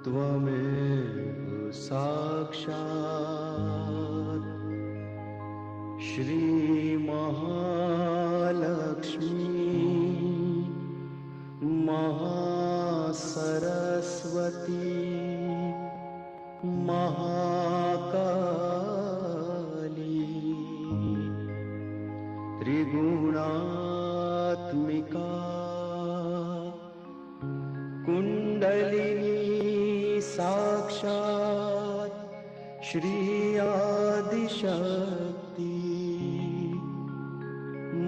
त्वमेव साक्षात् श्री महालक्ष्मी महासरस्वती महाकाली त्रिगुणात्मिका कुंडलिनी साक्षात् श्री आदिशक्ति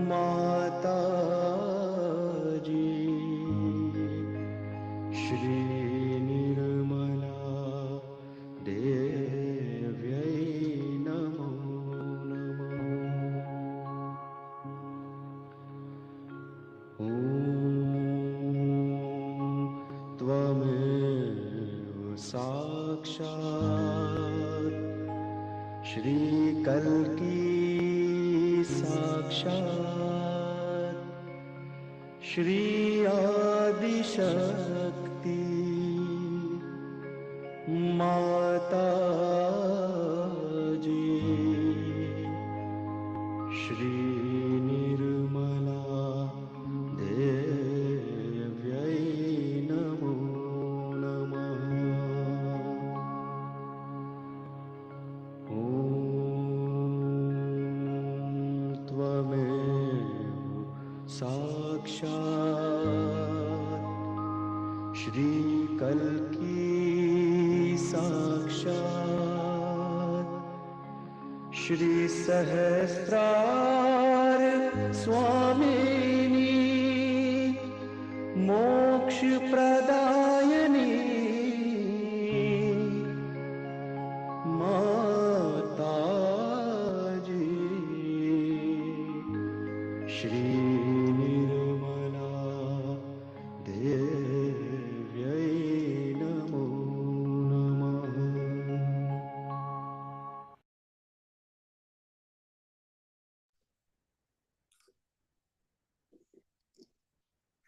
माताजी श्री निर्मला देव्यै नमो नमः। ॐ त्वमेव साक्षात् श्री कल्की साक्षात् श्री आदिशक्ति माताजी श्री निर्मला देव्यै नमो नमः। ॐ त्वमेव साक्षात् श्री कल्की साक्षात् श्री सहस्रार स्वामिनी मोक्ष प्रदायिनी माताजी श्री निर्मला देव्यै नमो नमः।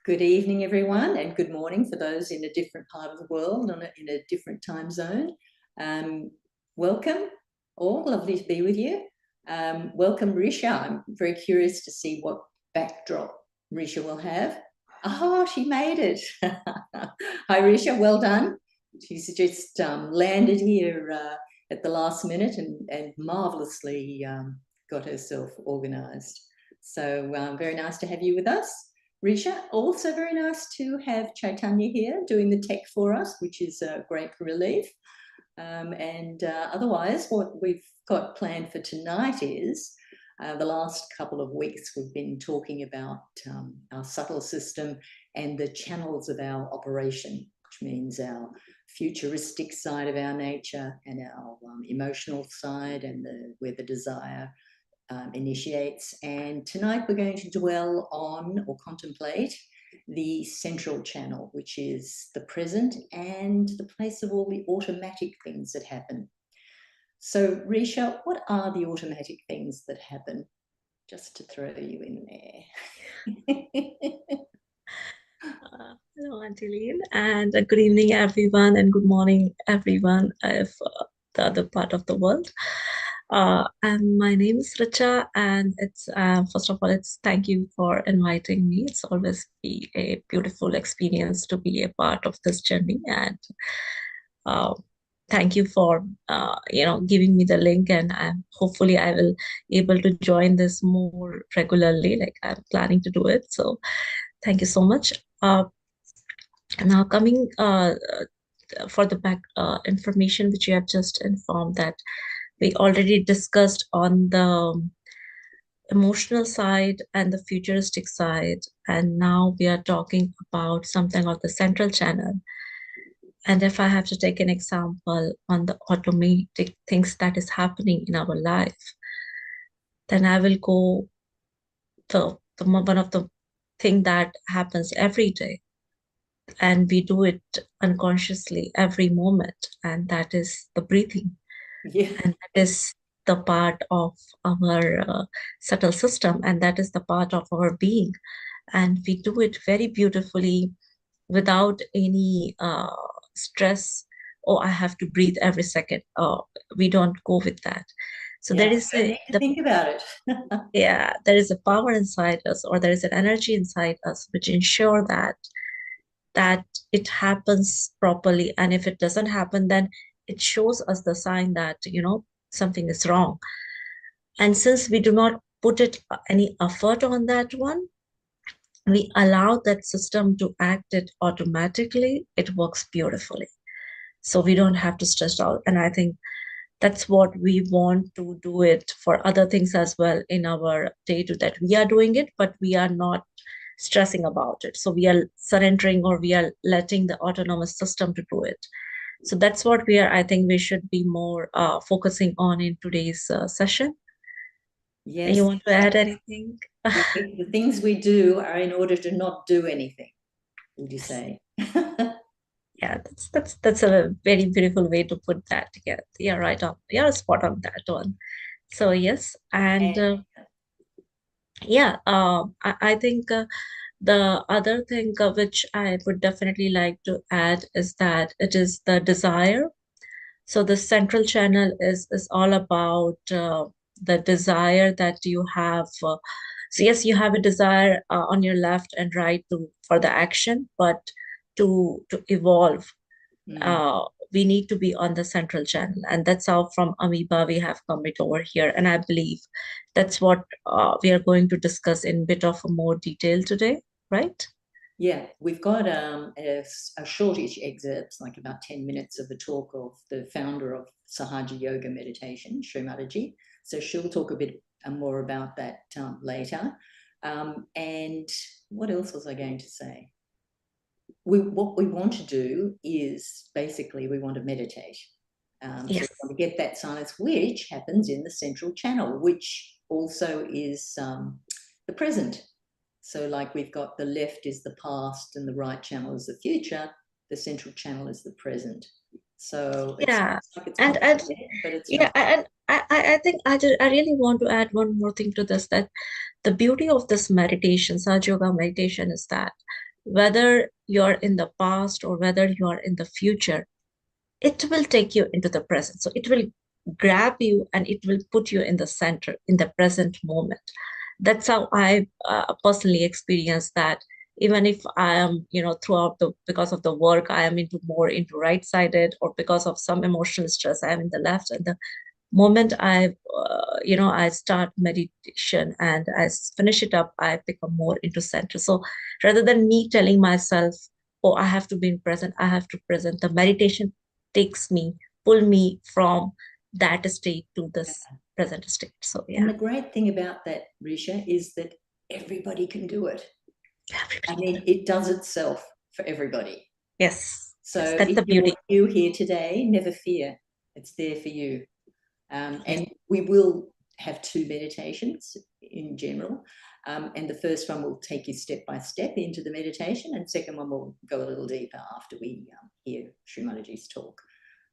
Good evening, everyone, and good morning for those in a different part of the world, in a different time zone. Welcome, all. Lovely to be with you. Welcome, Risha. I'm very curious to see what backdrop Risha will have. Oh, she made it. Hi, Risha. Well done. She's just landed here at the last minute and marvelously got herself organised. So very nice to have you with us, Risha. Also very nice to have Chaitanya here doing the tech for us, which is a great relief. And otherwise, what we've got planned for tonight is the last couple of weeks we've been talking about our subtle system and the channels of our operation, which means our futuristic side of our nature and our emotional side, and where the desire initiates. And tonight we're going to dwell on or contemplate the central channel, which is the present and the place of all the automatic things that happen. So, Risha, what are the automatic things that happen? Just to throw you in there. Hello, Angeline, and good evening, everyone, and good morning, everyone, if the other part of the world. And my name is Richa, and it's first of all, it's thank you for inviting me. It's always be a beautiful experience to be a part of this journey, and thank you for giving me the link, and hopefully I will able to join this more regularly. Like I'm planning to do it, so thank you so much. Now coming for the back information which you have just informed, that we already discussed on the emotional side and the futuristic side, and now we are talking about something of the central channel. And if I have to take an example on the automatic things that is happening in our life, then I will go to one of the thing that happens every day, and we do it unconsciously every moment, and that is the breathing. Yeah. And that is the part of our subtle system, and that is the part of our being, and we do it very beautifully without any stress. Oh, I have to breathe every second. Oh, we don't go with that. So Yeah, there is don't need to think about it. yeah, there is a power inside us, or there is an energy inside us which ensure that it happens properly. And if it doesn't happen, then it shows us the sign that something is wrong. And since we do not put it any effort on that one, we allow that system to act it automatically. It works beautifully, so we don't have to stress out. And I think that's what we want to do it for other things as well in our day to day. We are doing it, but we are not stressing about it. So we are surrendering, or we are letting the autonomous system to do it. So that's what I think we should be more focusing on in today's session. Yes. You want to add anything? The things we do are in order to not do anything, would you say? Yeah, that's a very beautiful way to put that together. You're right on. You're spot on that one. So yes, and yeah, I think the other thing which I would definitely like to add is that it is the desire. So the central channel is all about the desire that you have. So yes, you have a desire on your left and right for the action, but to evolve, we need to be on the central channel, and that's how from amoeba we have come it over here. And I believe that's what we are going to discuss in bit of a more detail today, right? Yeah, we've got a shortish excerpts, like about 10 minutes of the talk of the founder of Sahaja Yoga meditation, Shri Mataji. So she'll talk a bit more about that later. And what else was I going to say? What we want to do is basically we want to meditate. Yes. So we want to get that silence, which happens in the central channel, which also is the present. So like we've got the left is the past and the right channel is the future. The central channel is the present. So yeah, it's and but it's yeah, and I think I really want to add one more thing to this, that the beauty of this meditation, Sahaja Yoga meditation, is that whether you're in the past or whether you are in the future, it will take you into the present. So it will grab you and it will put you in the center, in the present moment. That's how I personally experience that. even if I am, throughout because of the work, I am more into right-sided, or because of some emotional stress, I am in the left. And the moment I start meditation and finish it up, I become more into center. So rather than me telling myself, oh, I have to be in present, I have to present, the meditation pull me from that state to this present state. So yeah. And the great thing about that, Risha, is that everybody can do it. I mean, it does itself for everybody. Yes. So yes, that's if the beauty. you're new here today, never fear. It's there for you. And we will have 2 meditations in general. And the first one will take you step by step into the meditation, and second one will go a little deeper after we hear Shri Mataji's talk.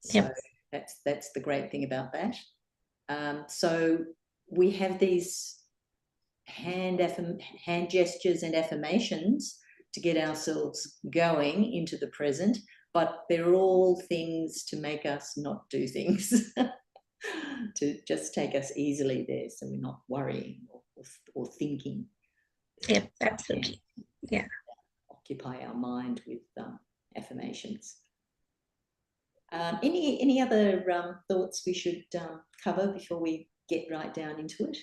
So that's the great thing about that. So we have these hand gestures and affirmations to get ourselves going into the present, but they're all things to make us not do things. To just take us easily there, so we're not worrying or thinking. Yep, absolutely. Yeah. Occupy our mind with affirmations. Any other thoughts we should cover before we get right down into it?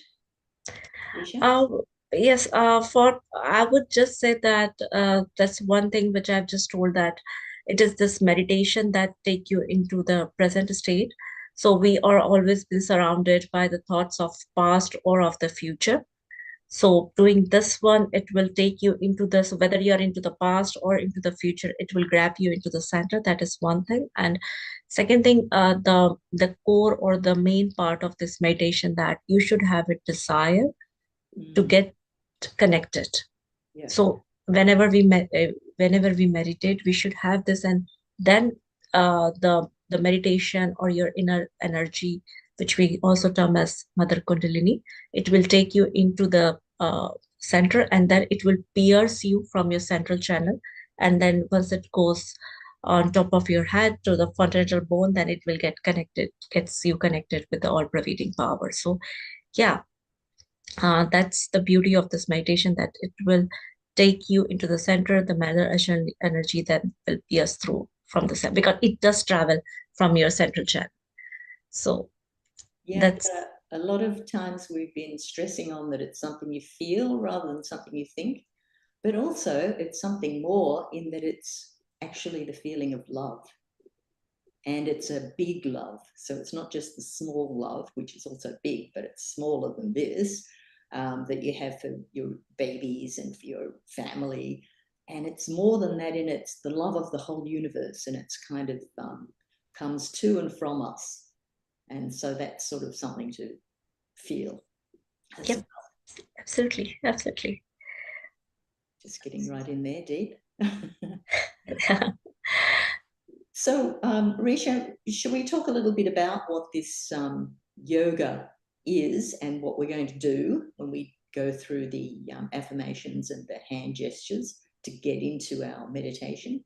Yes, I would just say that that's one thing which I've just told, that it is this meditation that take you into the present state. So we are always been surrounded by the thoughts of past or of the future. So doing this one, it will take you into this, whether you're into the past or into the future, it will grab you into the center. That is one thing. And second thing, the core or the main part of this meditation, that you should have a desire to get connected. Yeah. So whenever we meditate, we should have this, and then the meditation or your inner energy, which we also term as Mother Kundalini, it will take you into the center, and then it will pierce you from your central channel. And then once it goes on top of your head to the fundamental bone, then it will gets you connected with the all-pervading power. So yeah, that's the beauty of this meditation, that it will take you into the center, the Mother energy that will pierce through from the center, because it does travel from your central channel. So that's a lot of times we've been stressing on that it's something you feel rather than something you think, but also it's something more in that it's actually the feeling of love. And it's a big love. So it's not just the small love, which is also big, but it's smaller than this, that you have for your babies and for your family. And it's more than that, in it's the love of the whole universe, and it's kind of comes to and from us. And so that's sort of something to feel. Yep, absolutely, absolutely. Just getting right in there deep. So, Risha, should we talk a little bit about what this yoga is and what we're going to do when we go through the affirmations and the hand gestures to get into our meditation?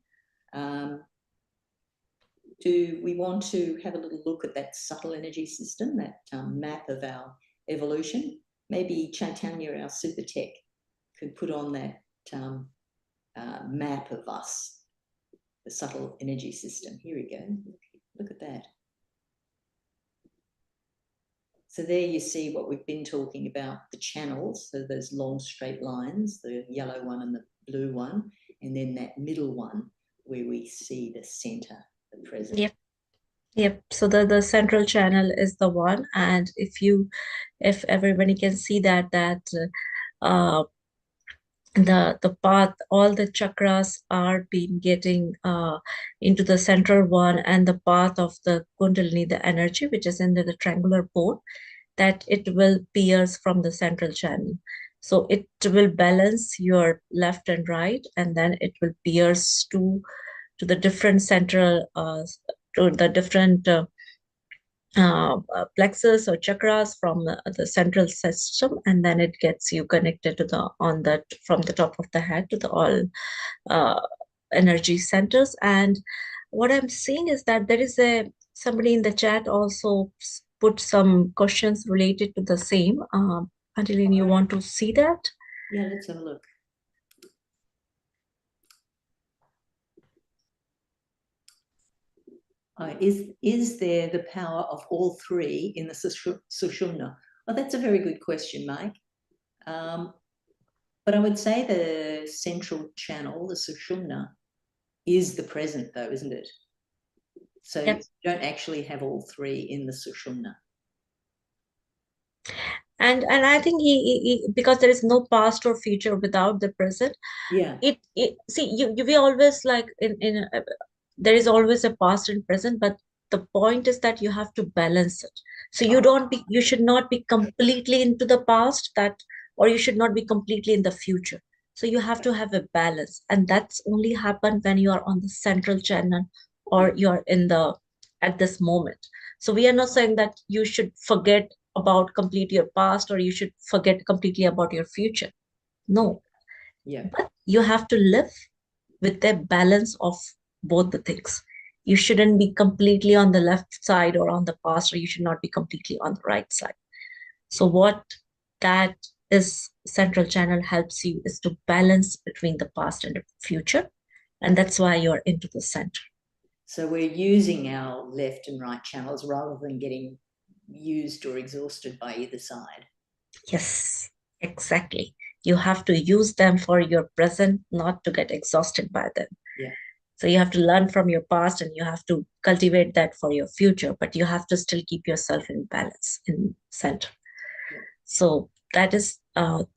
Do we want to have a little look at that subtle energy system, that map of our evolution? Maybe Chaitanya, our super tech, could put on that map of us, the subtle energy system. Here we go. Look at that. So there you see what we've been talking about, the channels, so those long straight lines, the yellow one and the blue one, and then that middle one where we see the center, the present. Yep. So the central channel is the one, and if everybody can see that the path, all the chakras are being getting into the central one, and the path of the Kundalini, the energy which is in the triangular pole, that it will pierce from the central channel. So it will balance your left and right, and then it will pierce to the different central to the different plexus or chakras from the central system, and then it gets you connected to from the top of the head to the all energy centers. And what I'm seeing is that there is somebody in the chat also put some questions related to the same. Angeline, you want to see that? Yeah, let's have a look. Is there the power of all three in the Sushumna? Well, that's a very good question, Mike. But I would say the central channel, the Sushumna, is the present, though, isn't it? So Yep. you don't actually have all three in the Sushumna. And I think he because there is no past or future without the present. Yeah. We always like there is always a past and present, but the point is that you have to balance it. So you should not be completely into the past, or you should not be completely in the future. So you have to have a balance, and that's only happen when you are on the central channel, or you're at this moment. So we are not saying that you should forget about completely your past, or you should forget completely about your future. No. Yeah. But you have to live with a balance of both the things. You shouldn't be completely on the left side or on the past, or you should not be completely on the right side. So what that is central channel helps you is to balance between the past and the future. And that's why you're into the center. So we're using our left and right channels rather than getting used or exhausted by either side. Yes, exactly. You have to use them for your present, not to get exhausted by them. Yeah. So you have to learn from your past, and you have to cultivate that for your future, but you have to still keep yourself in balance, in center. Yeah. So that is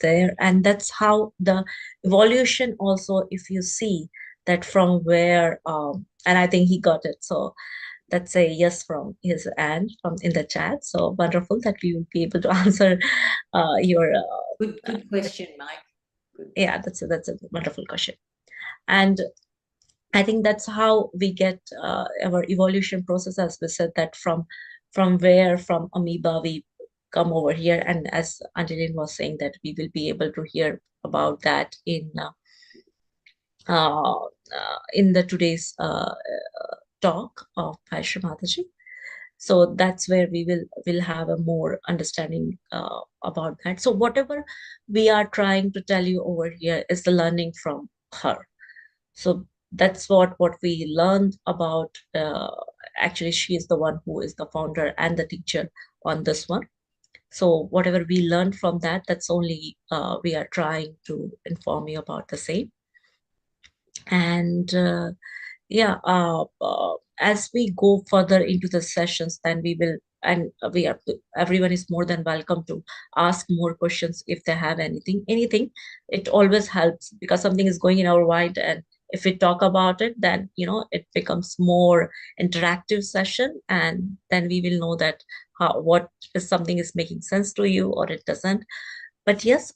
there. And that's how the evolution also, if you see that from where, and I think he got it. So that's a yes from his end from in the chat. So wonderful that we will be able to answer your good question, Mike. Yeah, that's a wonderful question. And I think that's how we get our evolution process, as we said, that from amoeba we come over here. And as Angeline was saying, that we will be able to hear about that in the today's talk of Shri Mataji. So that's where will have a more understanding about that. So whatever we are trying to tell you over here is the learning from her. So that's what we learned about. Actually, she is the one who is the founder and the teacher on this one. So whatever we learned from that, that's only we are trying to inform you about the same. And as we go further into the sessions, then we will, and everyone is more than welcome to ask more questions if they have anything. It always helps, because something is going in our mind, and if we talk about it, then it becomes more interactive session, and then we will know that what is something is making sense to you or it doesn't. But yes,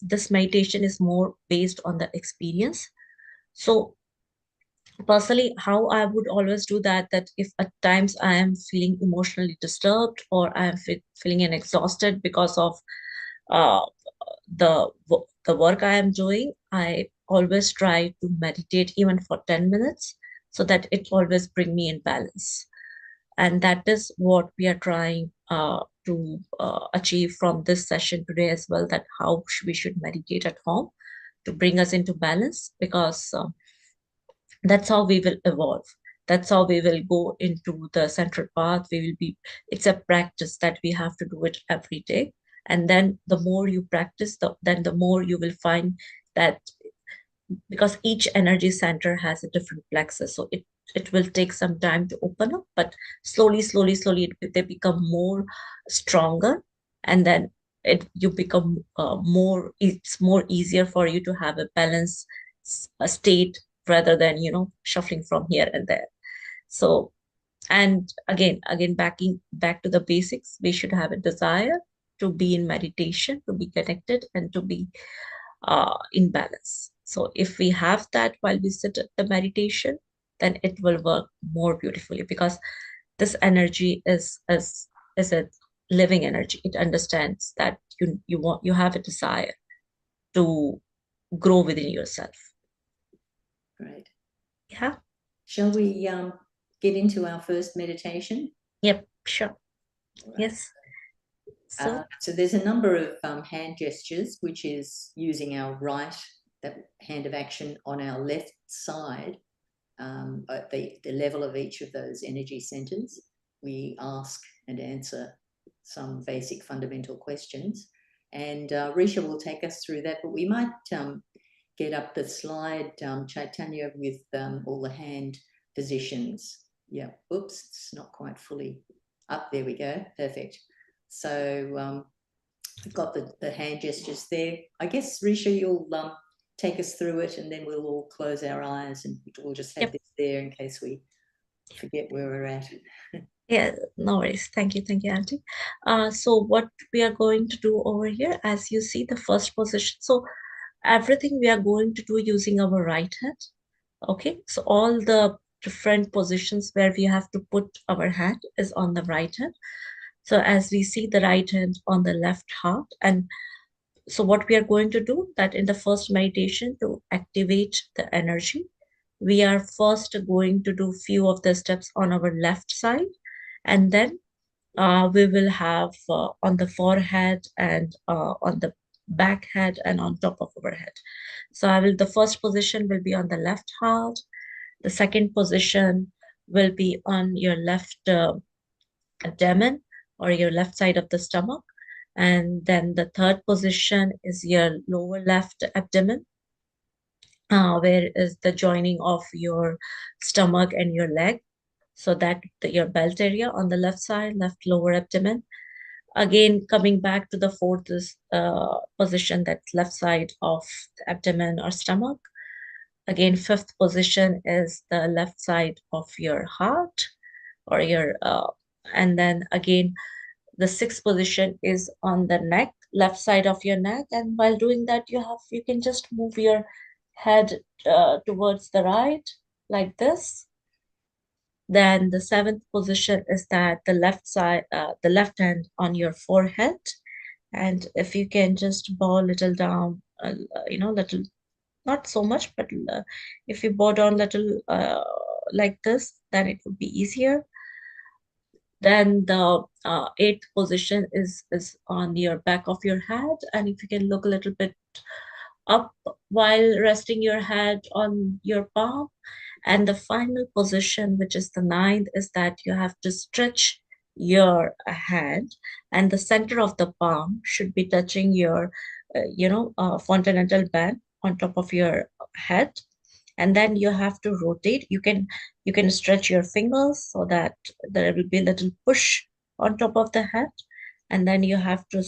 this meditation is more based on the experience. So personally, how I would always do that if at times I am feeling emotionally disturbed, or I am feeling exhausted because of uh, the work I am doing, I always try to meditate even for 10 minutes, so that it always bring me in balance. And that is what we are trying to achieve from this session today as well, that how we should meditate at home to bring us into balance, because that's how we will evolve. That's how we will go into the central path. It's a practice that we have to do it every day. And then the more you practice, then the more you will find that, because each energy center has a different plexus. So it will take some time to open up, but slowly, they become more stronger. And then you become it's more easier for you to have a balanced state, rather than shuffling from here and there. So, and again backing back to the basics, we should have a desire to be in meditation, to be connected, and to be in balance. So if we have that while we sit at the meditation, then it will work more beautifully, because this energy is a living energy. It understands that you have a desire to grow within yourself. Great. Yeah. Shall we get into our first meditation? Yep, sure. Right. Yes. So there's a number of hand gestures, which is using our right, that hand of action on our left side, at the level of each of those energy centers. We ask and answer some basic fundamental questions. And Risha will take us through that, but we might get up the slide, Chaitanya, with all the hand positions. Yeah, oops, it's not quite fully up. There we go, perfect. So we've got the hand gestures there. I guess, Risha, you'll take us through it, and then we'll all close our eyes, and we'll just have this there in case we forget where we're at. Yeah, no worries. Thank you, Auntie. So what we are going to do over here, as you see, the first position. So everything we are going to do using our right hand. Okay, so all the different positions where we have to put our hand is on the right hand. So as we see the right hand on the left heart, and so what we are going to do that in the first meditation to activate the energy, we are first going to do few of the steps on our left side, and then we will have on the forehead and on the back head and on top of our head. So the first position will be on the left heart. The second position will be on your left abdomen or your left side of the stomach. And then the third position is your lower left abdomen, where is the joining of your stomach and your leg. So that your belt area on the left side, left lower abdomen. Again, coming back to the fourth position, that's left side of the abdomen or stomach. Again, fifth position is the left side of your heart or your, and then again, the sixth position is on the neck, left side of your neck. And while doing that, you can just move your head towards the right like this. Then the seventh position is that the left side, the left hand on your forehead. And if you can just bow a little down, little, not so much, but if you bow down a little like this, then it would be easier. Then the eighth position is on your back of your head. And if you can look a little bit up while resting your head on your palm. And the final position, which is the ninth, is that you have to stretch your hand, and the center of the palm should be touching your, fontanel band on top of your head. And then you have to rotate. You can stretch your fingers so that there will be a little push on top of the head. And then you have to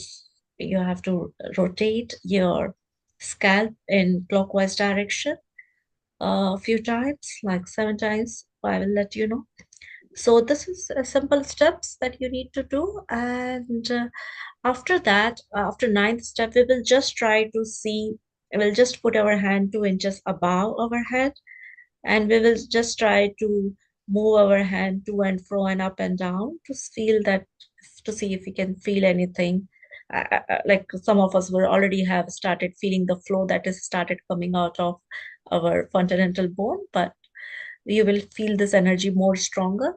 rotate your scalp in clockwise direction a few times, like 7 times. I will let you know. So this is simple steps that you need to do. And after that, after ninth step, we will just put our hand 2 inches above our head, and we will just try to move our hand to and fro and up and down to see if we can feel anything. Like some of us will already have started feeling the flow that is started coming out of our fundamental bone, but you will feel this energy more stronger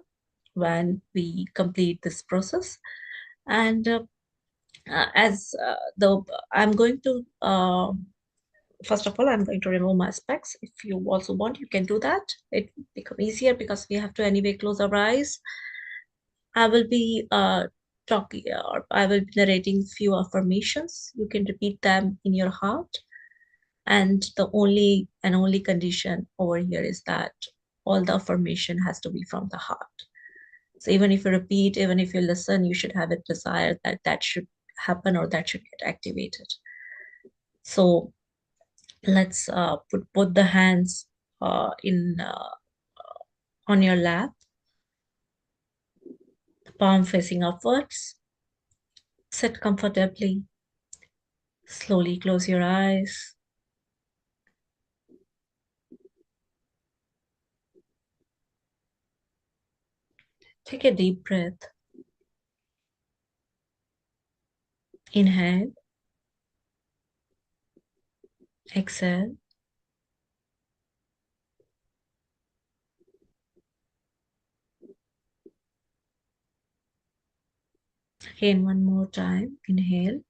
when we complete this process. And I'm going to first of all, I'm going to remove my specs. If you also want, you can do that. It will become easier because we have to anyway close our eyes. I will be talking, or I will be narrating few affirmations. You can repeat them in your heart. And the only condition over here is that all the affirmation has to be from the heart. So even if you repeat, even if you listen, you should have a desire that should happen or that should get activated. So let's put both the hands on your lap, the palm facing upwards. Sit comfortably. Slowly close your eyes. Take a deep breath. Inhale. Exhale. Again, one more time. Inhale.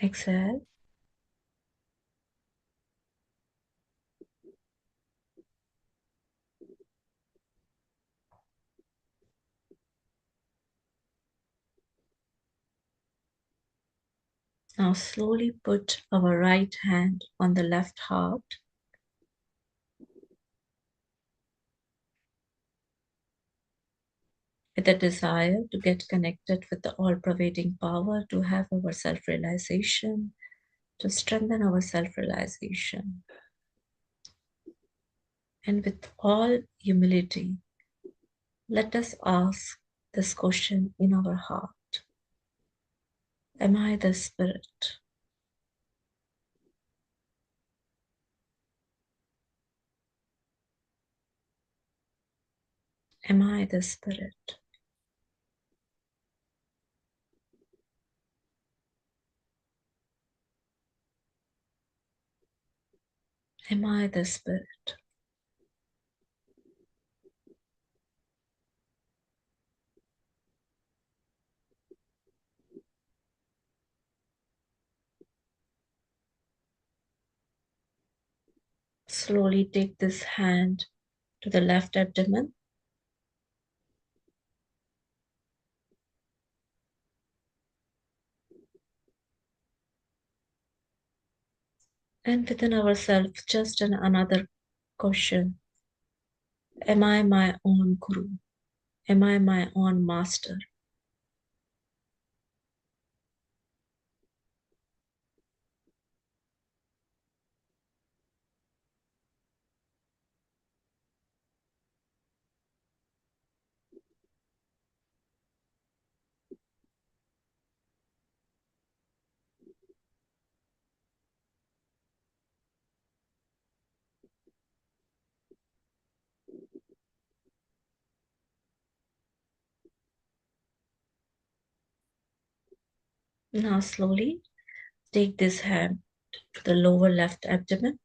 Exhale. Now slowly put our right hand on the left heart. With a desire to get connected with the all-pervading power, to have our self-realization, to strengthen our self-realization. And with all humility, let us ask this question in our heart. Am I the spirit? Am I the spirit? Am I the spirit? Slowly take this hand to the left abdomen. And within ourselves, just another question. Am I my own guru? Am I my own master? Now slowly take this hand to the lower left abdomen.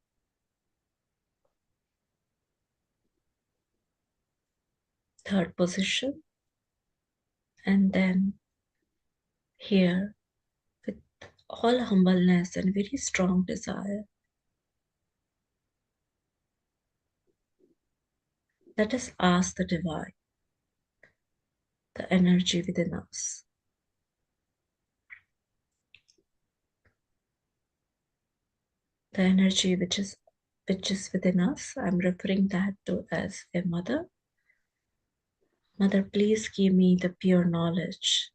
Third position. And then here, with all humbleness and very strong desire, let us ask the divine, the energy within us, the energy which is within us. I'm referring that to as a mother. Mother, please give me the pure knowledge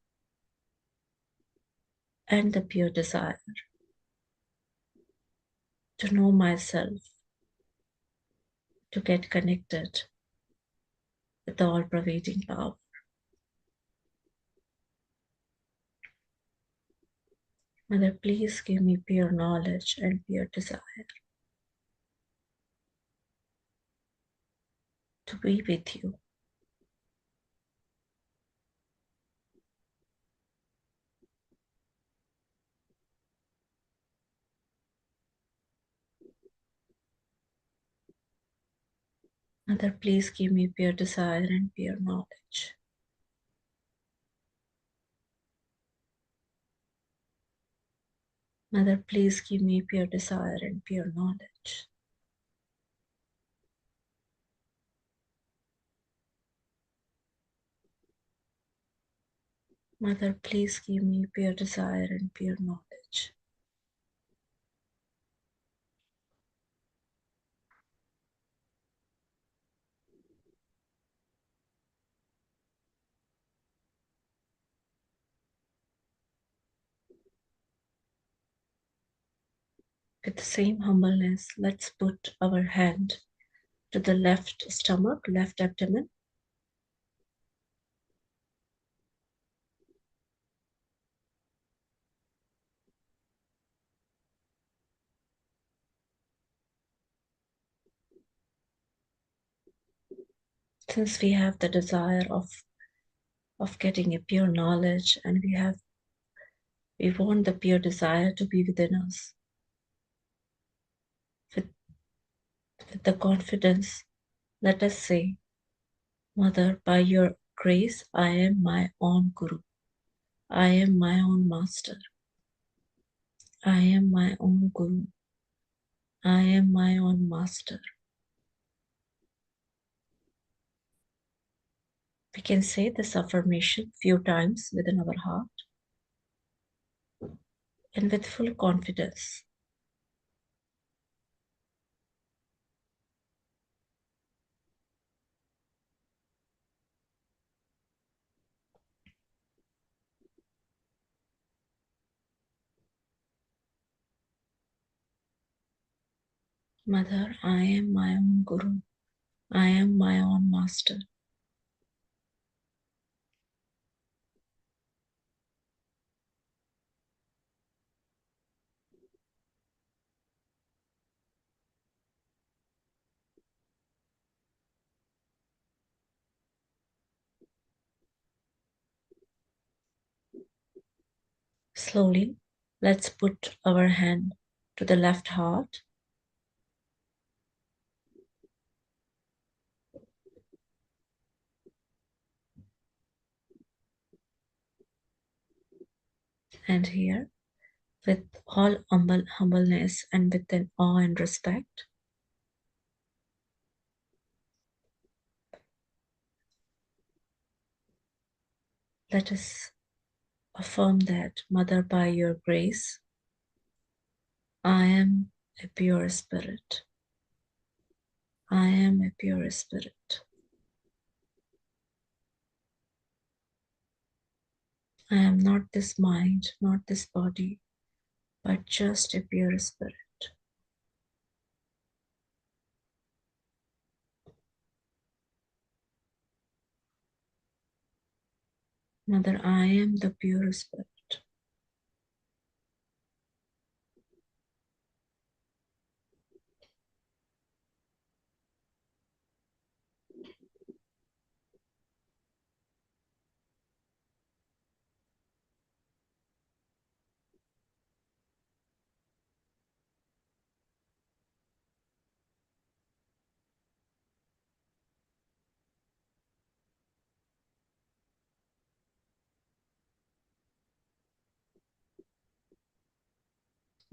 and the pure desire to know myself, to get connected with the all-pervading power. Mother, please give me pure knowledge and pure desire to be with you. Mother, please give me pure desire and pure knowledge. Mother, please give me pure desire and pure knowledge. Mother, please give me pure desire and pure knowledge. With the same humbleness, let's put our hand to the left stomach, left abdomen. Since we have the desire of getting a pure knowledge, and we want the pure desire to be within us. With the confidence, let us say, Mother, by your grace, I am my own guru. I am my own master. I am my own guru. I am my own master. We can say this affirmation few times within our heart. and with full confidence. Mother, I am my own Guru. I am my own master. Slowly, let's put our hand to the left heart. And here, with all humbleness and with an awe and respect, let us affirm that, Mother, by your grace, I am a pure spirit. I am a pure spirit. I am not this mind, not this body, but just a pure spirit. Mother, I am the pure spirit.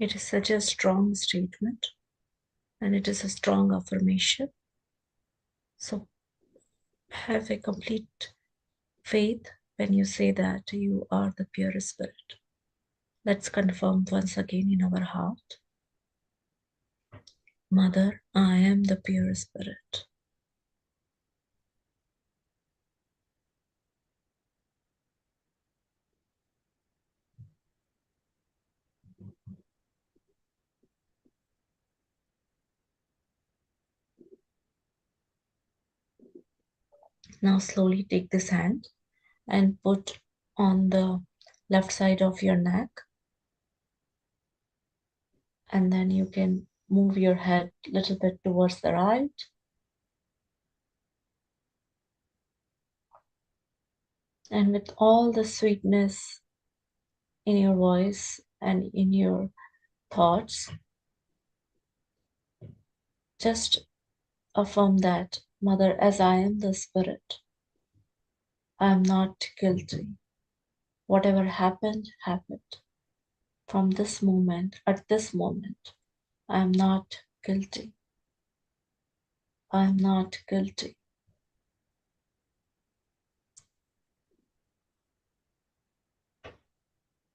It is such a strong statement and it is a strong affirmation. So have a complete faith when you say that you are the pure spirit. Let's confirm once again in our heart. Mother, I am the pure spirit. Now slowly take this hand and put on the left side of your neck, and then you can move your head a little bit towards the right. And with all the sweetness in your voice and in your thoughts, just affirm that, Mother, as I am the spirit, I am not guilty. Whatever happened, happened. From this moment, at this moment, I am not guilty. I am not guilty.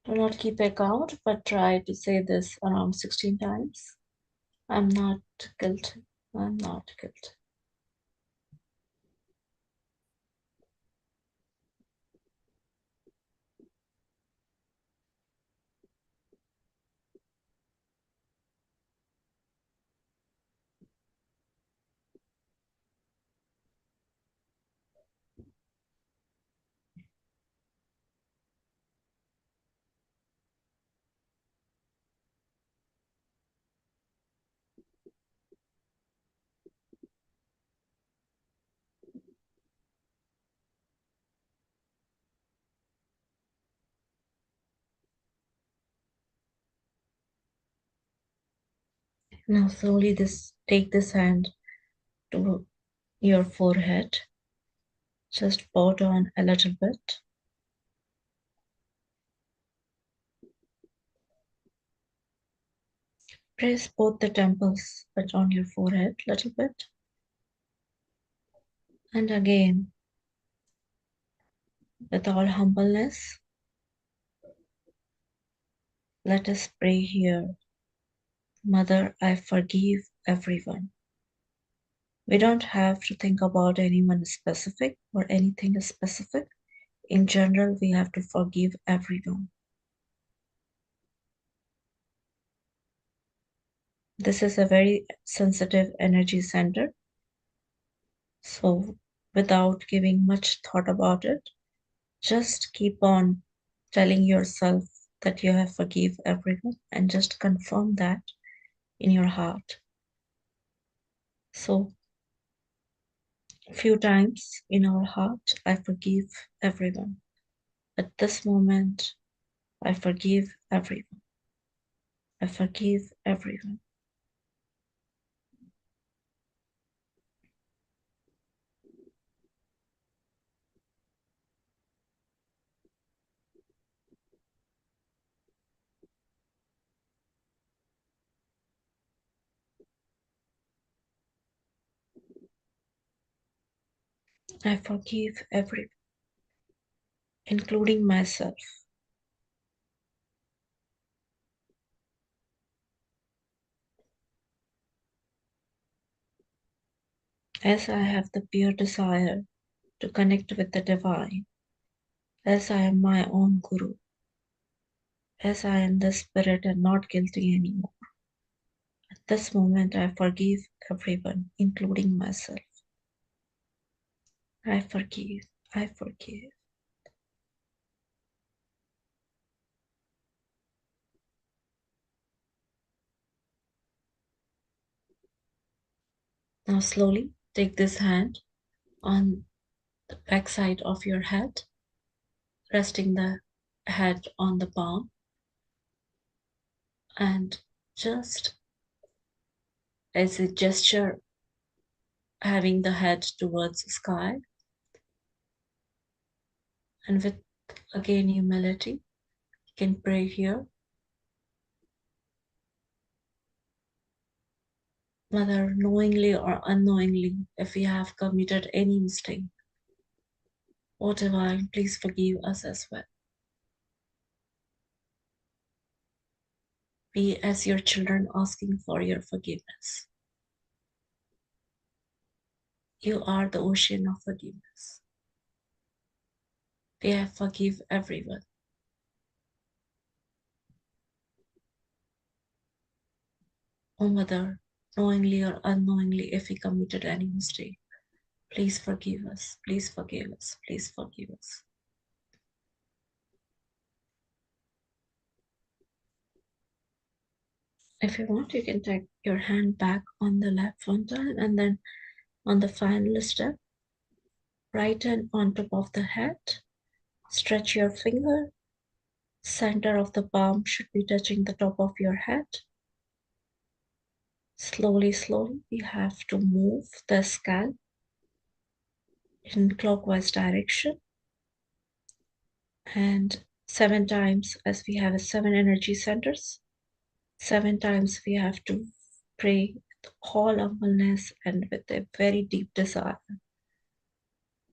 Do not keep a count, but try to say this around 16 times. I'm not guilty. I'm not guilty. Now slowly take this hand to your forehead. Just bow down a little bit. Press both the temples but on your forehead a little bit. And again, with all humbleness, Let us pray here. Mother, I forgive everyone. We don't have to think about anyone specific or anything specific. In general, we have to forgive everyone. This is a very sensitive energy center. So without giving much thought about it, just keep on telling yourself that you have forgive everyone and just confirm that in your heart. So a few times in our heart, I forgive everyone. At this moment, I forgive everyone. I forgive everyone. I forgive everyone, including myself. As I have the pure desire to connect with the divine, as I am my own guru, as I am the spirit and not guilty anymore. At this moment, I forgive everyone, including myself. I forgive. I forgive. Now slowly take this hand on the back side of your head, resting the head on the palm, and just as a gesture, having the head towards the sky, and with again humility, you can pray here. Mother, knowingly or unknowingly, if we have committed any mistake, O Divine, please forgive us as well. We, as your children, asking for your forgiveness. You are the ocean of forgiveness. We have forgive everyone. O Mother, knowingly or unknowingly, if we committed any mistake, please forgive us. Please forgive us. Please forgive us. If you want, you can take your hand back on the left frontal and then on the final step, right hand on top of the head, stretch your finger, center of the palm should be touching the top of your head. Slowly, slowly, we have to move the scalp in clockwise direction. And 7 times, as we have 7 energy centers, 7 times we have to pray with all humbleness and with a very deep desire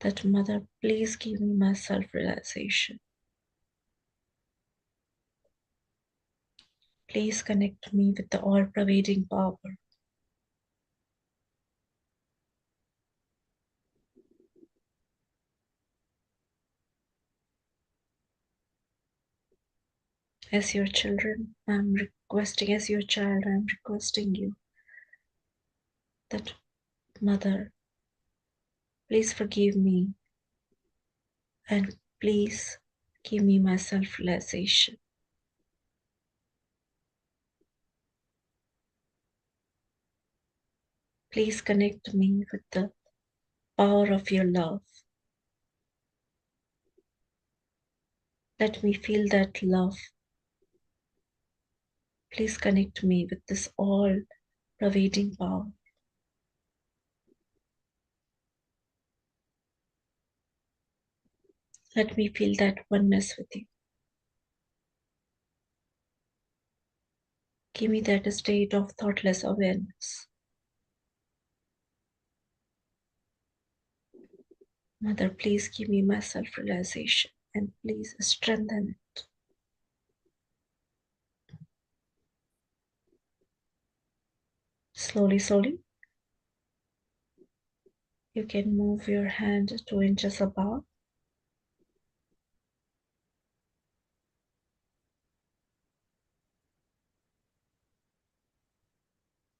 that Mother, please give me my self-realization. Please connect me with the all-pervading power. As your children, I'm requesting, as your child, I'm requesting you that Mother, please forgive me and please give me my self-realization. Please connect me with the power of your love. Let me feel that love. Please connect me with this all-pervading power. Let me feel that oneness with you. Give me that state of thoughtless awareness. Mother, please give me my self-realization and please strengthen it. slowly, slowly, you can move your hand 2 inches above.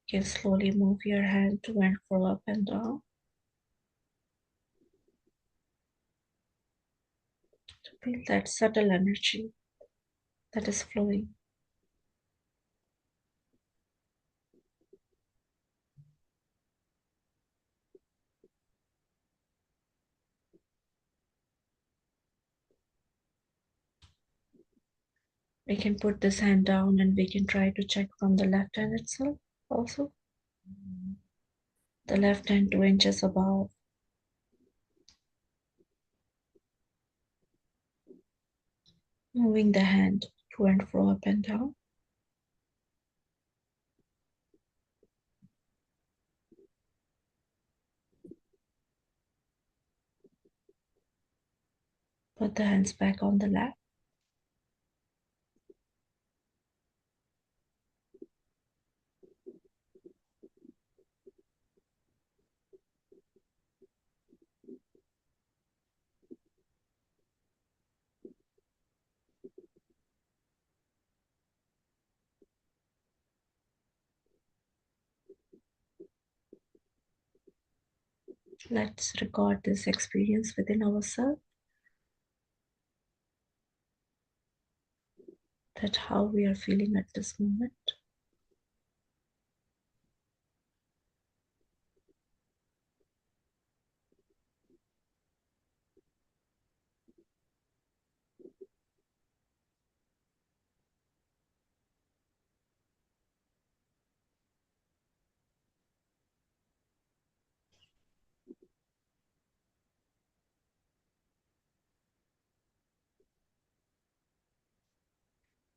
You can slowly move your hand to and fro, up and down, to feel that subtle energy that is flowing. We can put this hand down and we can try to check from the left hand itself also. The left hand 2 inches above. Moving the hand to and fro, up and down. Put the hands back on the lap. Let's record this experience within ourselves. That how we are feeling at this moment.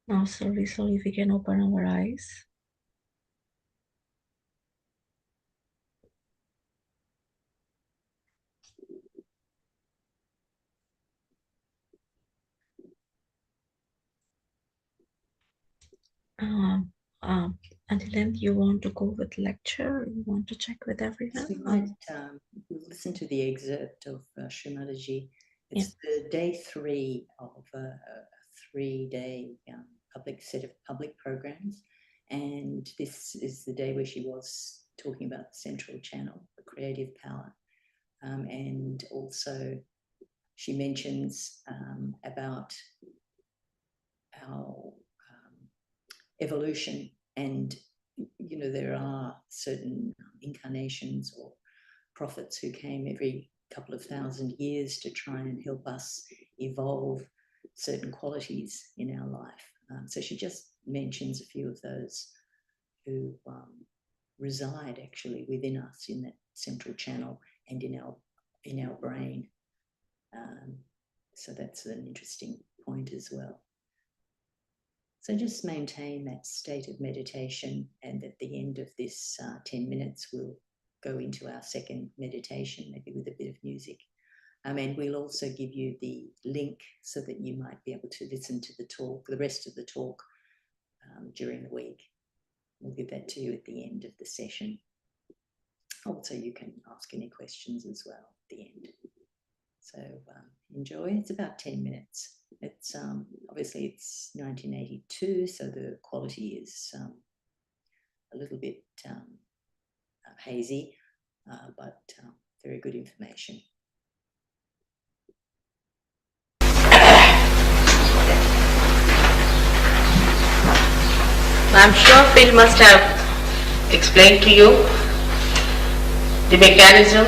Now slowly, slowly we can open our eyes. Until then, you want to go with lecture? Or you want to check with everyone? We might listen to the excerpt of Shri Mataji. It's the day 3 of a 3-day set of public programs, and this is the day where she was talking about the central channel, the creative power, and also she mentions about our evolution, and there are certain incarnations or prophets who came every couple of thousand years to try and help us evolve certain qualities in our life. So she just mentions a few of those who reside actually within us in that central channel and in our brain. So that's an interesting point as well. So just maintain that state of meditation, and at the end of this 10 minutes, we'll go into our second meditation, maybe with a bit of music. And we'll also give you the link so that you might be able to listen to the talk, the rest of the talk during the week. We'll give that to you at the end of the session. Also, you can ask any questions as well at the end. So enjoy. It's about 10 minutes. It's obviously it's 1982, so the quality is a little bit hazy, but very good information. I'm sure Phil must have explained to you the mechanism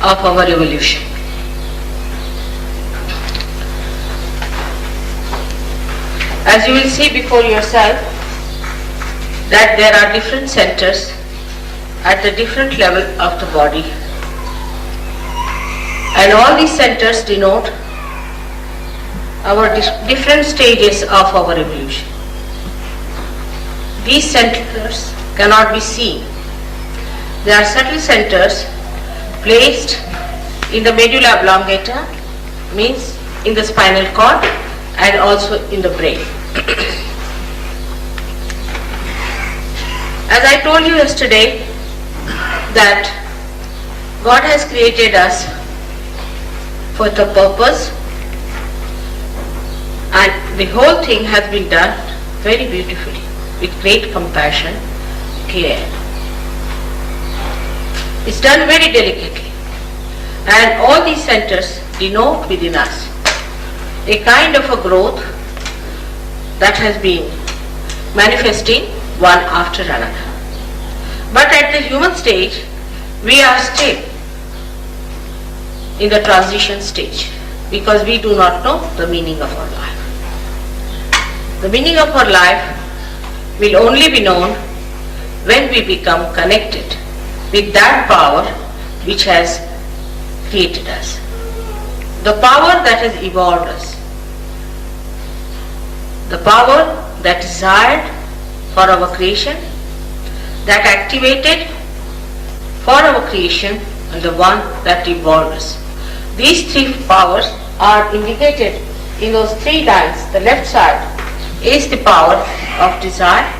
of our evolution. As you will see before yourself, that there are different centers at the different level of the body, and all these centers denote our different stages of our evolution. These centers cannot be seen. They are subtle centers placed in the medulla oblongata, means in the spinal cord, and also in the brain. As I told you yesterday, that God has created us for the purpose, and the whole thing has been done very beautifully, with great compassion, care. It's done very delicately, and all these centers denote within us a kind of a growth that has been manifesting one after another. But at the human stage, we are still in the transition stage, because we do not know the meaning of our life. The meaning of our life will only be known when we become connected with that power which has created us, the power that has evolved us, the power that desired for our creation, that activated for our creation, and the one that evolved us. These three powers are indicated in those three lines. The left side is the power of desire,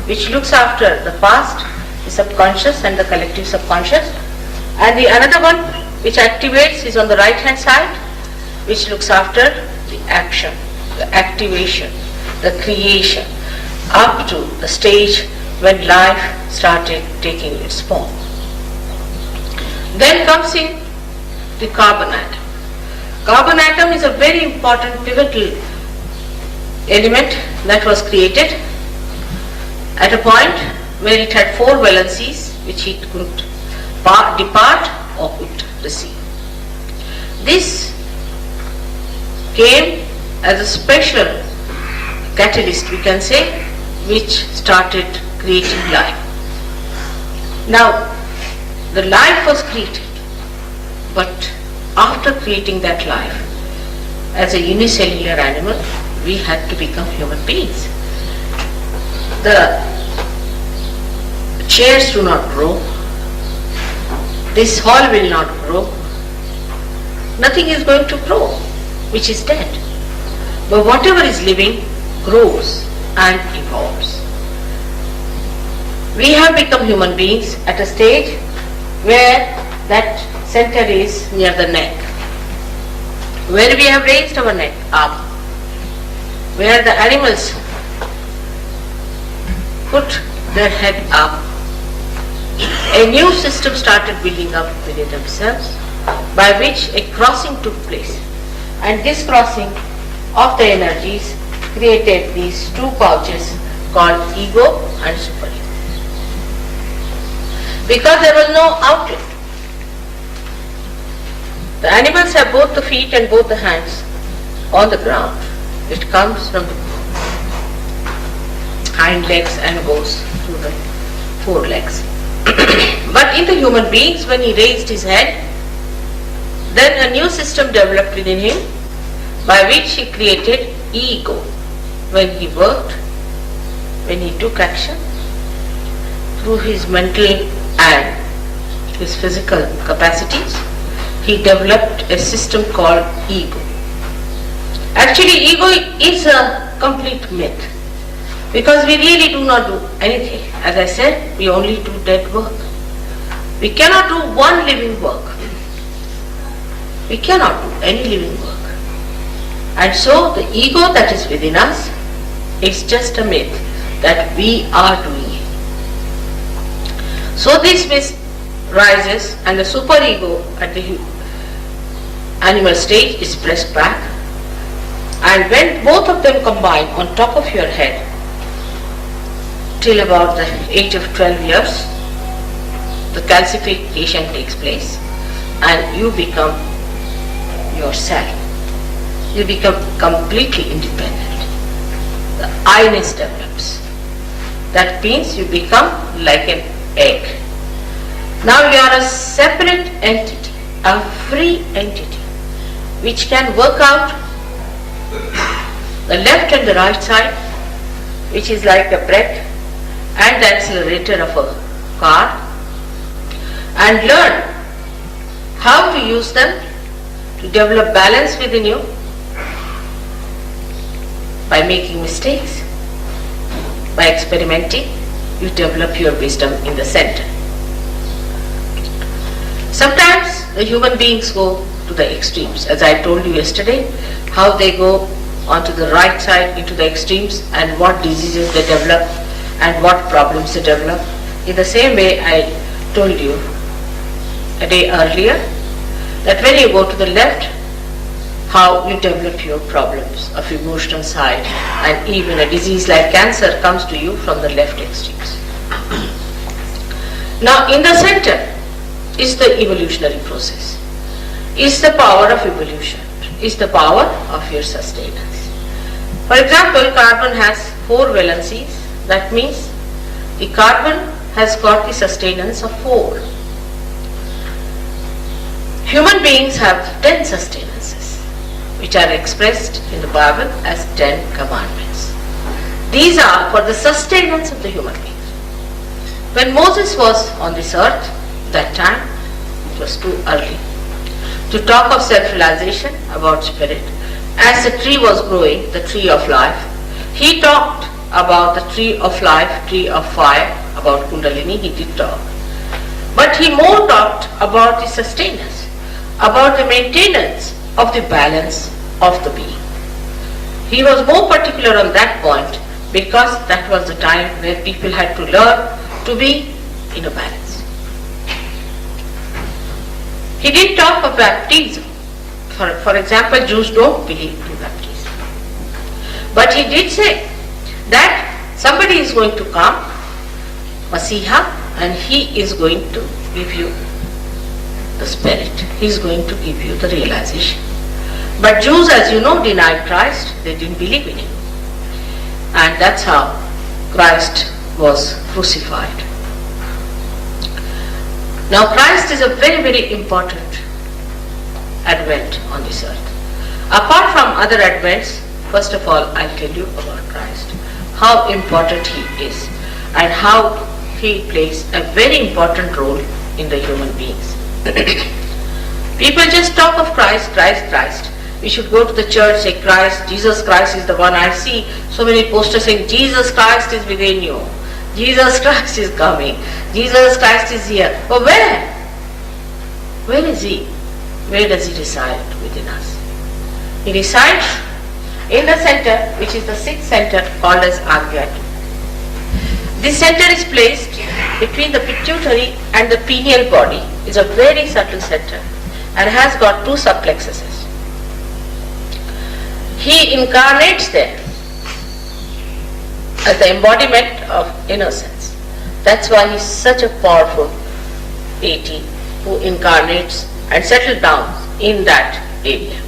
which looks after the past, the subconscious and the collective subconscious, and the another one which activates is on the right hand side, which looks after the action, the activation, the creation, up to the stage when life started taking its form. Then comes in the carbon atom. Carbon atom is a very important pivotal element that was created at a point where it had 4 valencies which it could depart or could receive. This came as a special catalyst, we can say, which started creating life. Now, the life was created, but after creating that life, as a unicellular animal, we had to become human beings. The chairs do not grow, this hall will not grow, nothing is going to grow which is dead. But whatever is living grows and evolves. We have become human beings at a stage where that center is near the neck, where we have raised our neck up, where the animals put their head up. A new system started building up within themselves, by which a crossing took place, and this crossing of the energies created these 2 pouches called ego and super ego. Because there was no outlet. The animals have both the feet and both the hands on the ground. It comes from the hind legs and goes through the 4 legs. But in the human beings, when he raised his head, then a new system developed within him, by which he created ego. When he worked, when he took action, through his mental and his physical capacities, he developed a system called ego. Actually, ego is a complete myth, because we really do not do anything. As I said, we only do dead work. We cannot do one living work. We cannot do any living work. And so the ego that is within us is just a myth that we are doing it. So this myth rises, and the superego at the animal stage is pressed back, and when both of them combine on top of your head till about the age of 12 years, the calcification takes place and you become yourself. You become completely independent. The I-ness develops. That means you become like an egg. Now you are a separate entity, a free entity, which can work out the left and the right side, which is like the brake and the accelerator of a car, and learn how to use them to develop balance within you by making mistakes, by experimenting. you develop your wisdom in the center. Sometimes the human beings go to the extremes, as I told you yesterday, how they go onto the right side into the extremes and what diseases they develop and what problems they develop. In the same way I told you a day earlier that when you go to the left, how you develop your problems of emotional side, and even a disease like cancer comes to you from the left extremes. Now in the center is the evolutionary process, is the power of evolution, is the power of your sustenance. For example, carbon has 4 valencies. That means the carbon has got the sustenance of 4. Human beings have 10 sustenances, which are expressed in the Bible as 10 commandments. These are for the sustenance of the human beings. When Moses was on this earth, that time it was too early to talk of self-realization about spirit. As the tree was growing, the tree of life, he talked about the tree of life, tree of fire, about Kundalini, he did talk. But he more talked about the sustenance, about the maintenance of the balance of the being. He was more particular on that point because that was the time where people had to learn to be in a balance. He did talk of baptism. For example, Jews don't believe in baptism. But he did say that somebody is going to come, Masiha, and he is going to give you the spirit. He is going to give you the realization. But Jews, as you know, denied Christ. They didn't believe in him. And that's how Christ was crucified. Now Christ is a very, very important advent on this earth. Apart from other advents, first of all, I'll tell you about Christ, how important he is and how he plays a very important role in the human beings. People just talk of Christ, Christ, Christ. We should go to the church, say Christ, Jesus Christ is the one. I see so many posters saying Jesus Christ is within you. Jesus Christ is coming. Jesus Christ is here. But where? Where is he? Where does he reside within us? He resides in the center, which is the 6th center called as Agyat. This center is placed between the pituitary and the pineal body. It's a very subtle center and has got 2 subplexuses. He incarnates there as the embodiment of innocence. That's why he's such a powerful deity who incarnates and settles down in that area.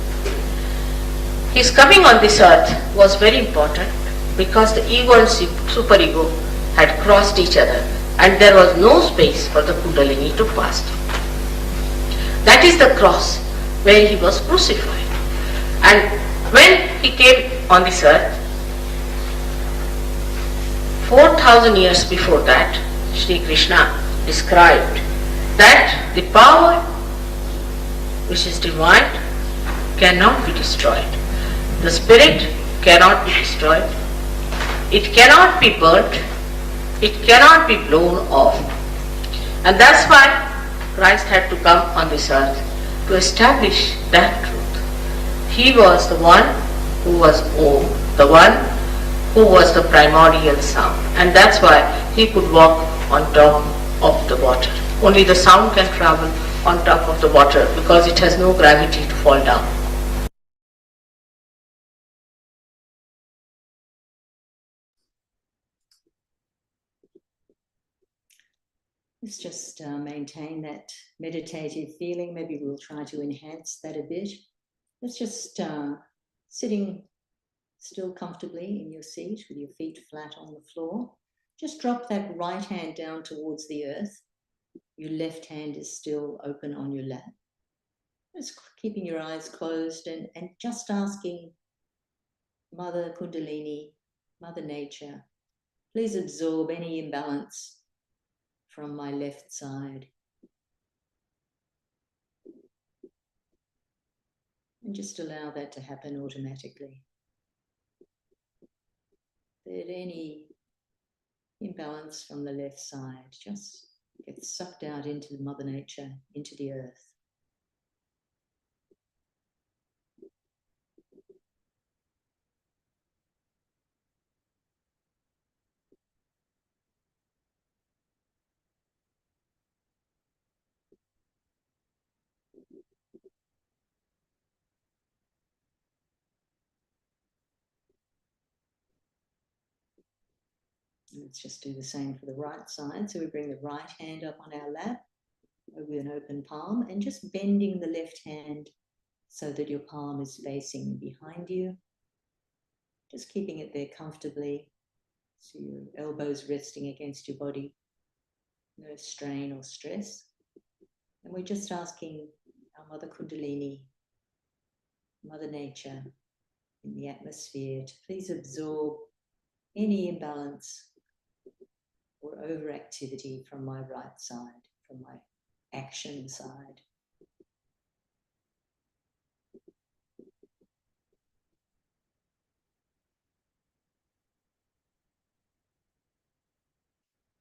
His coming on this earth was very important because the ego and superego had crossed each other and there was no space for the Kundalini to pass through. That is the cross where he was crucified. And when he came on this earth, 4,000 years before that, Shri Krishna described that the power which is divine cannot be destroyed. The spirit cannot be destroyed. It cannot be burnt. It cannot be blown off. And that's why Christ had to come on this earth to establish that truth. He was the one who was Om, the one who was the primordial sound. And that's why he could walk on top of the water. Only the sound can travel on top of the water because it has no gravity to fall down. Let's just maintain that meditative feeling. Maybe we'll try to enhance that a bit. Let's just sitting still comfortably in your seat with your feet flat on the floor. Just drop that right hand down towards the earth. Your left hand is still open on your lap. Just keeping your eyes closed and just asking Mother Kundalini, Mother Nature, please absorb any imbalance from my left side. And just allow that to happen automatically. Let any imbalance from the left side just gets sucked out into Mother Nature, into the earth. Let's just do the same for the right side. So we bring the right hand up on our lap with an open palm and just bending the left hand so that your palm is facing behind you. Just keeping it there comfortably. So your elbows resting against your body. No strain or stress. And we're just asking our Mother Kundalini, Mother Nature in the atmosphere to please absorb any imbalance or overactivity from my right side, from my action side.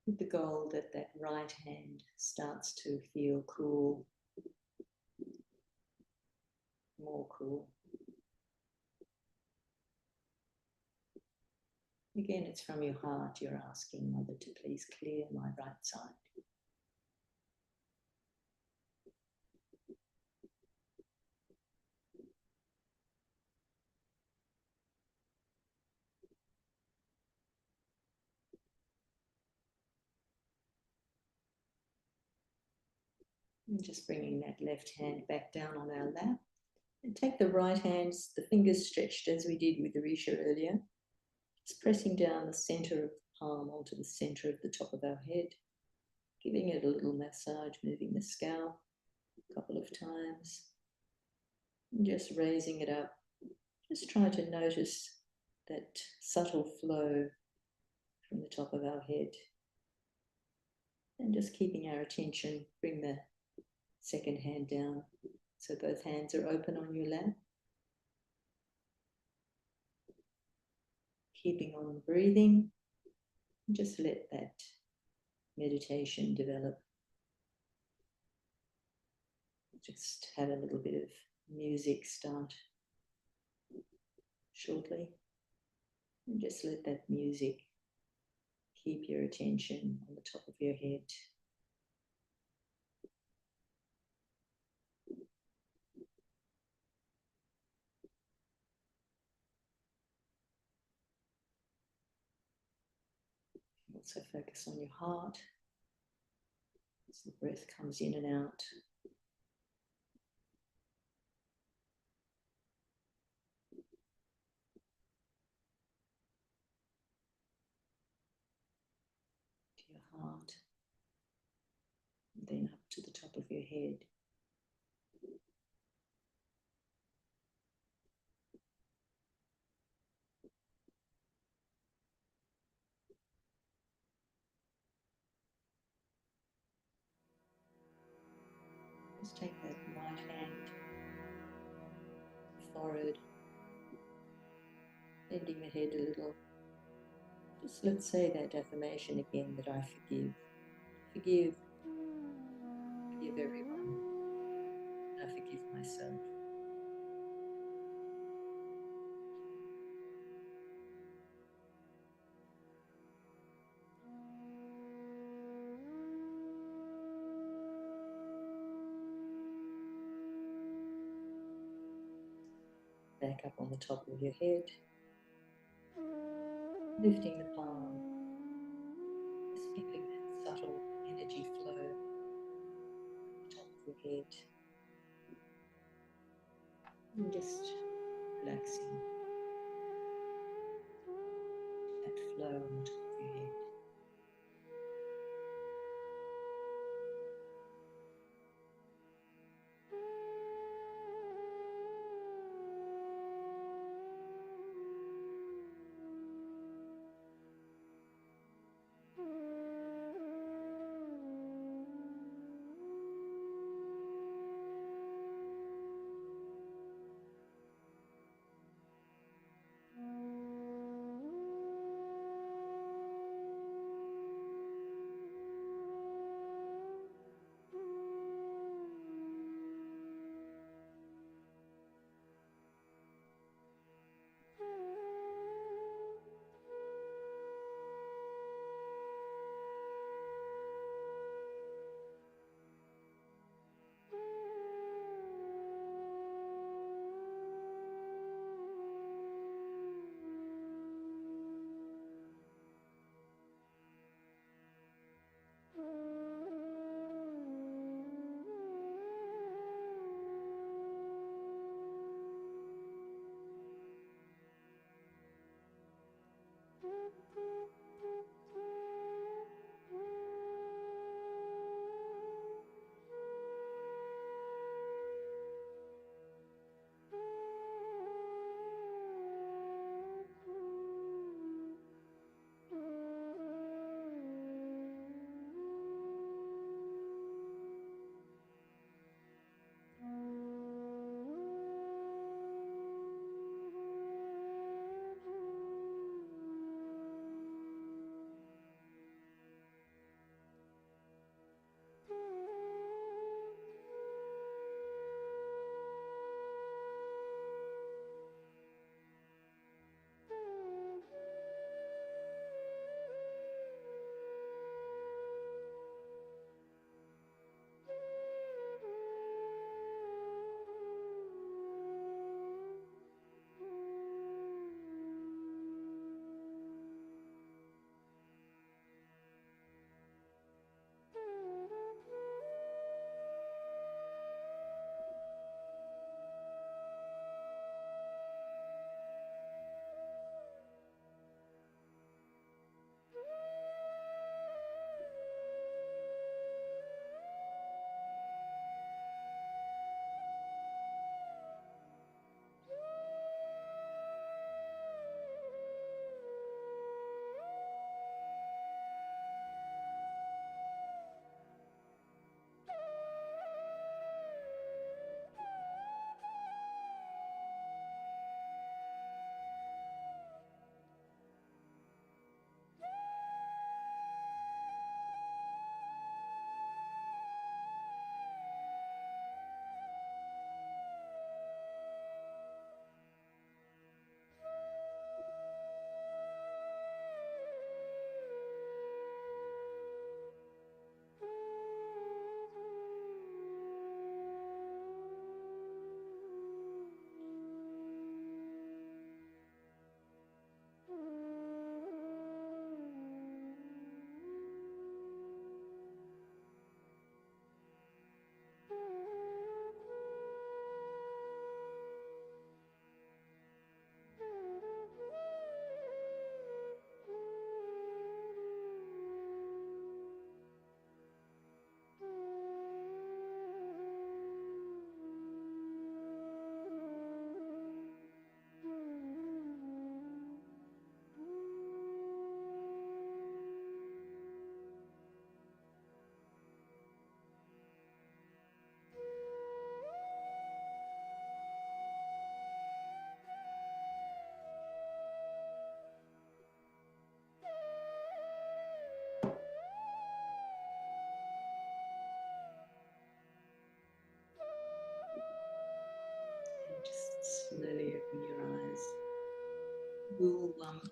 With the goal that that right hand starts to feel cool, more cool. Again, it's from your heart you're asking Mother to please clear my right side. And just bringing that left hand back down on our lap. And take the right hand, the fingers stretched as we did with Risha earlier. Just pressing down the center of the palm onto the center of the top of our head. Giving it a little massage, moving the scalp a couple of times. And just raising it up. Just try to notice that subtle flow from the top of our head. And just keeping our attention, bring the second hand down so both hands are open on your lap. Keeping on breathing, just let that meditation develop. Just have a little bit of music start shortly. And just let that music keep your attention on the top of your head. Also focus on your heart as the breath comes in and out. To your heart, and then up to the top of your head. Just take that right hand, forehead, bending the head a little. Just let's say that affirmation again, that I forgive. Forgive. Forgive everyone. I forgive myself. Back up on the top of your head. Lifting the palm. Just feeling that subtle energy flow on the top of your head. And just relaxing that flow on the top of your head.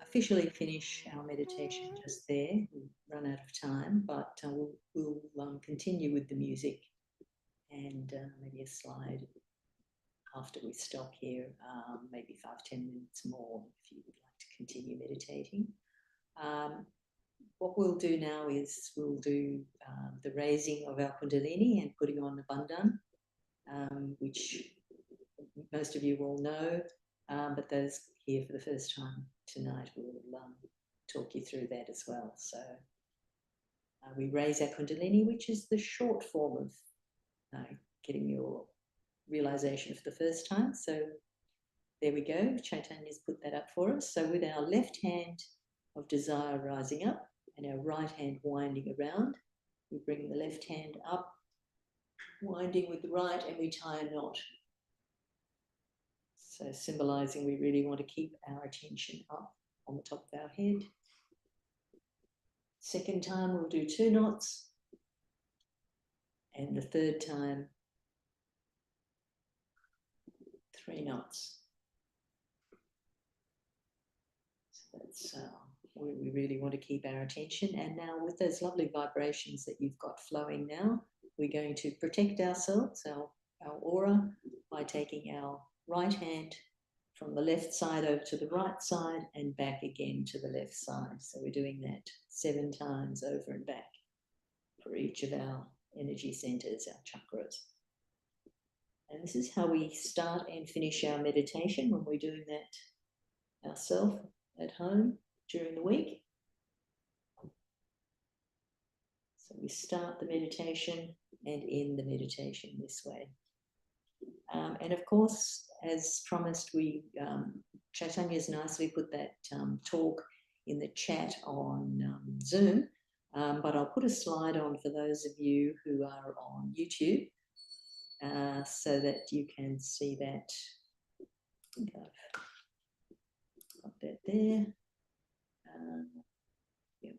officially finish our meditation just there. We've run out of time, but we'll continue with the music and maybe a slide after we stop here, maybe 5-10 minutes more if you would like to continue meditating. What we'll do now is we'll do the raising of our Kundalini and putting on the Bandhan, which most of you will know, but those here for the first time tonight will talk you through that as well. So we raise our Kundalini, which is the short form of getting your realization for the first time. So there we go. Chaitanya's put that up for us. So with our left hand of desire rising up and our right hand winding around, we bring the left hand up, winding with the right, and we tie a knot. So symbolizing we really want to keep our attention up on the top of our head. Second time we'll do 2 knots. And the third time, 3 knots. So that's where we really want to keep our attention. And now with those lovely vibrations that you've got flowing now, we're going to protect ourselves, our aura, by taking our right hand from the left side over to the right side and back again to the left side. So we're doing that 7 times over and back for each of our energy centers, our chakras. And this is how we start and finish our meditation when we're doing that ourselves at home during the week. So we start the meditation and end the meditation this way. And of course, as promised, Chaitanya's nicely put that talk in the chat on Zoom, but I'll put a slide on for those of you who are on YouTube so that you can see that. I think I've got that there. Yep.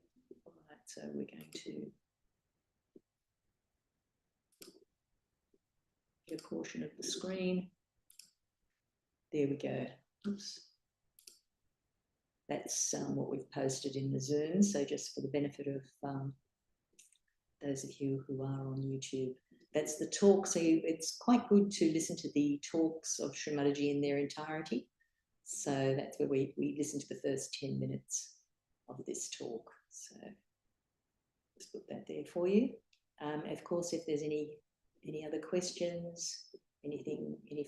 All right, so we're going to get a portion of the screen. There we go. Oops. That's what we've posted in the Zoom. So just for the benefit of those of you who are on YouTube, that's the talk. So it's quite good to listen to the talks of Shri Mataji in their entirety. So that's where we listen to the first 10 minutes of this talk. So let's put that there for you. Of course, if there's any other questions, any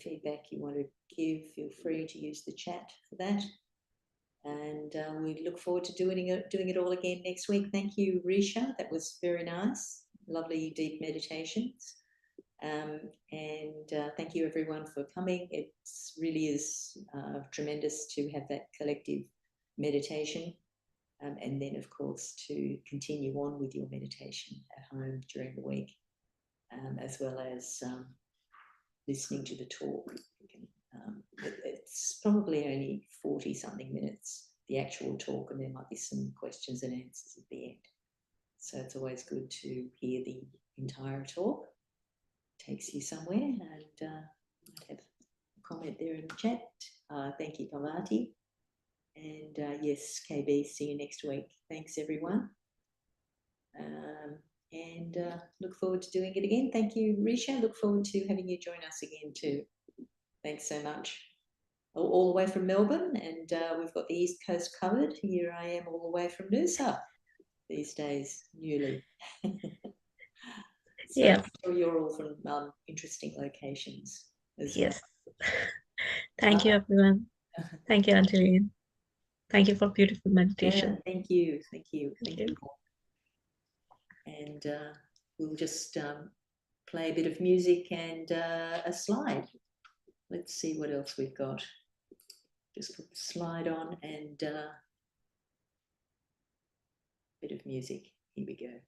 feedback you want to give, feel free to use the chat for that. And we look forward to doing it all again next week. Thank you, Risha. That was very nice. Lovely, deep meditations. And thank you, everyone, for coming. It really is tremendous to have that collective meditation. And then, of course, to continue on with your meditation at home during the week, as well as listening to the talk. It's probably only 40-something minutes, the actual talk, and there might be some questions and answers at the end. So it's always good to hear the entire talk. It takes you somewhere, and I have a comment there in the chat. Thank you, Pavati. And yes, KB, see you next week. Thanks, everyone. And look forward to doing it again. Thank you, Risha. Look forward to having you join us again too. Thanks so much. All the way from Melbourne, and we've got the East Coast covered. Here I am all the way from Noosa these days, newly. So Yeah. I'm sure you're all from interesting locations as Yes. well. Thank you, everyone. Thank you, Angeline. Thank you for beautiful meditation. Yeah, thank you. Thank you. Thank you. And we'll just play a bit of music and a slide. Let's see what else we've got. Just put the slide on and a bit of music. Here we go.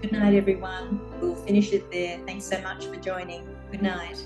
Good night, everyone. We'll finish it there. Thanks so much for joining. Good night.